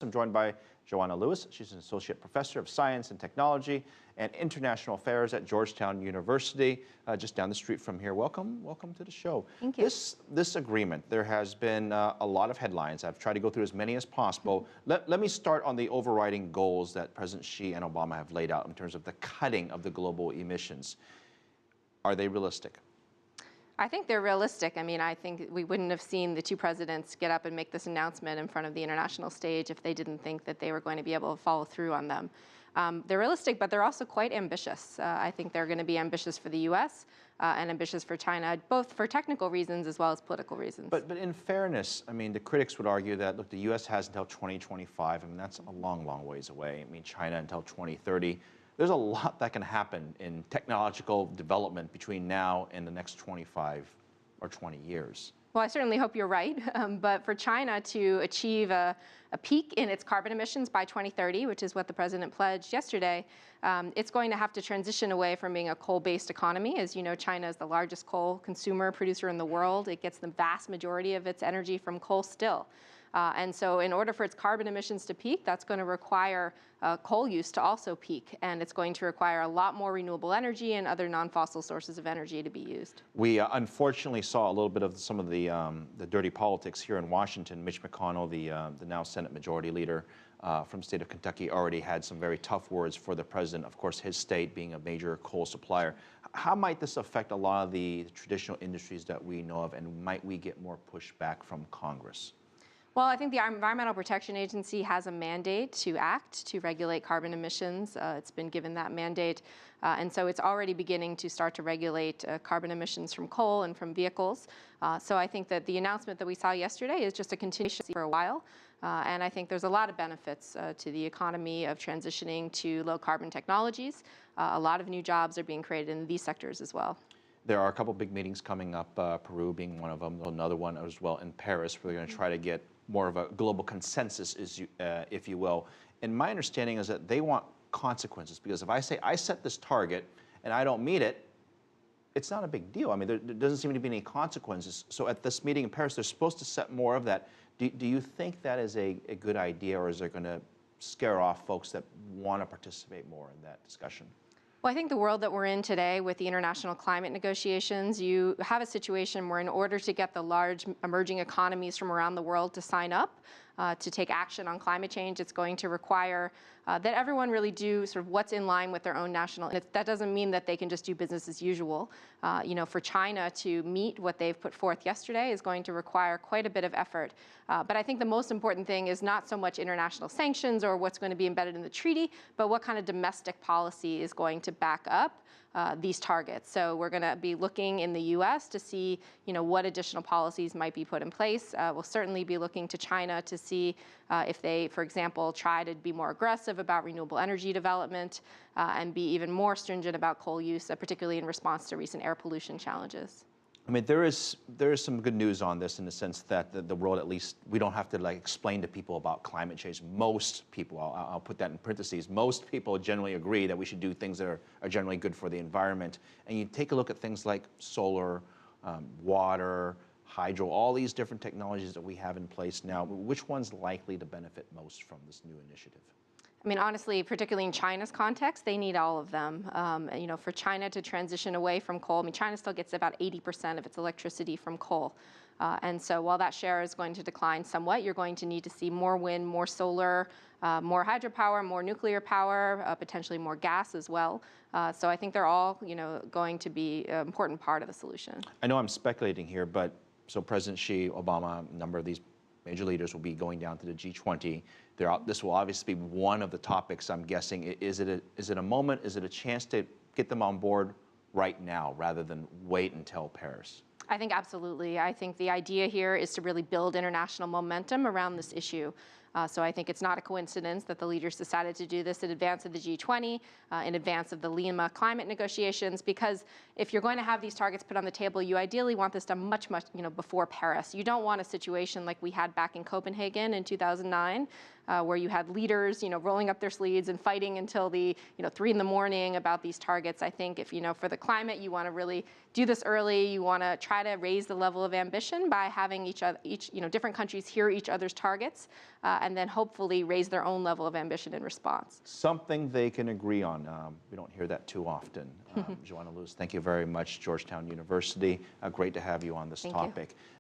I'm joined by Joanna Lewis. She's an associate professor of science and technology and international affairs at Georgetown University, just down the street from here. Welcome to the show. Thank you. This agreement, there has been a lot of headlines. I've tried to go through as many as possible. Let me start on the overriding goals that President Xi and Obama have laid out in terms of the cutting of the global emissions. Are they realistic? I think they're realistic. I mean, I think we wouldn't have seen the two presidents get up and make this announcement in front of the international stage if they didn't think that they were going to be able to follow through on them. They're realistic, but they're also quite ambitious. I think they're going to be ambitious for the U.S. And ambitious for China, both for technical reasons as well as political reasons. But in fairness, I mean, the critics would argue that, look, the U.S. has until 2025. I mean, that's a long, long ways away. I mean, China until 2030. There's a lot that can happen in technological development between now and the next 25 or 20 years. Well, I certainly hope you're right. But for China to achieve a peak in its carbon emissions by 2030, which is what the president pledged yesterday, it's going to have to transition away from being a coal-based economy. As you know, China is the largest coal consumer producer in the world. It gets the vast majority of its energy from coal still. And so in order for its carbon emissions to peak, that's going to require coal use to also peak. And it's going to require a lot more renewable energy and other non-fossil sources of energy to be used. We unfortunately saw a little bit of some of the dirty politics here in Washington. Mitch McConnell, the now Senate Majority Leader from the state of Kentucky, already had some very tough words for the president. Of course, his state being a major coal supplier. How might this affect a lot of the traditional industries that we know of, and might we get more pushback from Congress? Well, I think the Environmental Protection Agency has a mandate to act to regulate carbon emissions. It's been given that mandate. And so it's already beginning to start to regulate carbon emissions from coal and from vehicles. So I think that the announcement that we saw yesterday is just a continuation for a while. And I think there's a lot of benefits to the economy of transitioning to low carbon technologies. A lot of new jobs are being created in these sectors as well. There are a couple big meetings coming up, Peru being one of them, another one as well in Paris, where they're going to try to get more of a global consensus, if you will. And my understanding is that they want consequences, because if I say I set this target and I don't meet it, it's not a big deal. I mean, there doesn't seem to be any consequences. So at this meeting in Paris, they're supposed to set more of that. Do you think that is a good idea, or is it going to scare off folks that want to participate more in that discussion? Well, I think the world that we're in today with the international climate negotiations, you have a situation where in order to get the large emerging economies from around the world to sign up to take action on climate change, it's going to require that everyone really do sort of what's in line with their own national. And that doesn't mean that they can just do business as usual. For China to meet what they've put forth yesterday is going to require quite a bit of effort. But I think the most important thing is not so much international sanctions or what's going to be embedded in the treaty, but what kind of domestic policy is going to back up these targets. So we're going to be looking in the U.S. to see, what additional policies might be put in place. We'll certainly be looking to China to see if they, for example, try to be more aggressive about renewable energy development and be even more stringent about coal use, particularly in response to recent air pollution challenges. I mean, there is some good news on this in the sense that the world, at least, we don't have to explain to people about climate change. Most people, I'll put that in parentheses, most people generally agree that we should do things that are generally good for the environment. And you take a look at things like solar, water, hydro, all these different technologies that we have in place now. Which one's likely to benefit most from this new initiative? I mean, honestly, particularly in China's context, they need all of them. For China to transition away from coal, I mean, China still gets about 80% of its electricity from coal. And so while that share is going to decline somewhat, you're going to need to see more wind, more solar, more hydropower, more nuclear power, potentially more gas as well. So I think they're all, going to be an important part of the solution. I know I'm speculating here, but so President Xi, Obama, a number of these major leaders will be going down to the G20. This will obviously be one of the topics, I'm guessing. Is it a moment? Is it a chance to get them on board right now rather than wait until Paris? I think absolutely. I think the idea here is to really build international momentum around this issue. So I think it's not a coincidence that the leaders decided to do this in advance of the G20, in advance of the Lima climate negotiations, because if you're going to have these targets put on the table, you ideally want this done much, before Paris. You don't want a situation like we had back in Copenhagen in 2009, where you had leaders, rolling up their sleeves and fighting until the, 3 in the morning about these targets. I think if, for the climate, you want to really do this early. You want to try to raise the level of ambition by having different countries hear each other's targets and then hopefully raise their own level of ambition and response. Something they can agree on. We don't hear that too often. Joanna Lewis, thank you very much, Georgetown University. Great to have you on this topic.